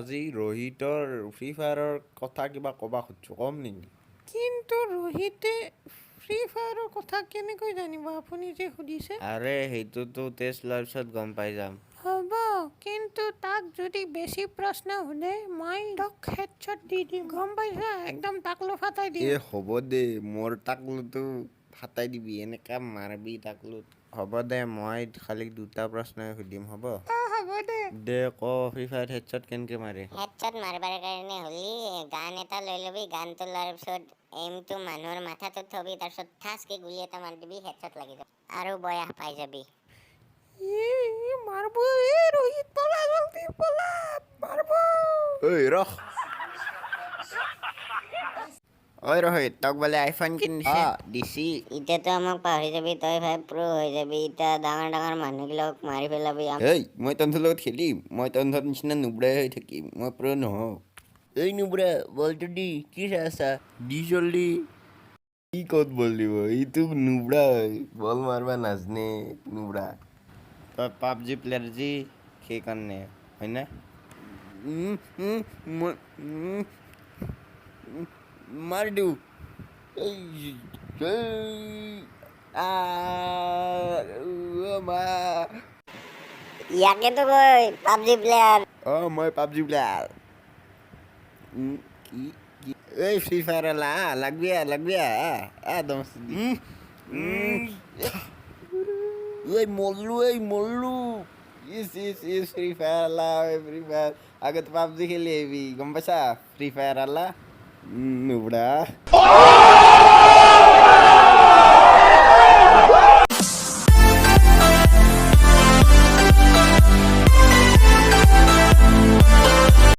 আজি ৰোহিতৰ ফ্ৰী ফায়াৰৰ কথা কিবা ক'বা খুজিছোঁ, ক'ম নেকি? কিন্তু ৰোহিতে ফ্ৰী ফায়াৰৰ কথা কেনেকৈ জানিব আপুনি যে সুধিছে? আৰে সেইটোতো টেষ্ট লোৱাৰ পিছত গম পাই যাম। হ'ব, কিন্তু তাক যদি বেছি প্ৰশ্ন সোধে মই তাক হেডশ্বট দি দিম, গম পাইছা? একদম টাকলো ফাটাই দিম। হ'ব দে, মোৰ টাকলোটো ফাটাই দিবি, এনেকা মাৰবি টাকলোত। হ'ব দে, মই খালি দুটা প্ৰশ্নই সুধিম, হ'ব? হ'ব দে। দে ক ফ্ৰী ফায়াৰ হেডশ্বট কেনেকে মাৰে? হেডশ্বট মাৰবাৰ কাৰণে হ'লি গান এটা লৈ ল'বি, গানটো লোৱাৰ পিছত এইমটো মানুহৰ মাথাটোত থবি, তাৰপিছত ঠাচকে গুলি এটা মাৰি দিবি, হেডশ্বট লাগি যাব আৰু বয়াহ পাই যাবি। মাৰব ৰোহিত, পলা জলদি পলা, মাৰব। ঐ ৰখ, ঐ ৰোহিত, তক বোলে আইফোন কিনিছে? দিছি। এতিয়াতো আমাক পাহৰি যাবি, তই ভাই প্ৰ হৈ যাবি, এতিয়া ডাঙৰ ডাঙৰ মানুহগিলাক মাৰি পেলাবি। এই মই তহঁতৰ লগত খেলিম, মই তহঁতৰ নিচিনা নুবৰাই হৈ থাকিম, মই প্ৰ নহওঁ। এই নুবৰা, বলটো দি, কি চাই আছা? দি জল্দি। কি ক'ত বল দিব, ইটো নুবৰা হয়, বল মাৰবা নাজনে নুবৰা। তই পাবজি প্লেয়াৰ যি, সেইকাৰণে হয়নে? মাৰি দিওঁ। ইয়াকেতো কয় পাবজি প্লেয়াৰ। মই পাবজি প্লেয়াৰ। এই ফ্ৰী ফায়াৰ লাগবি মল্লু ফ্ৰী ফায়াৰ ফ্ৰী ফায়াৰ আগত পাবজি খেলি আহিবি, গম পাইছা? Free Fire নুবৰা।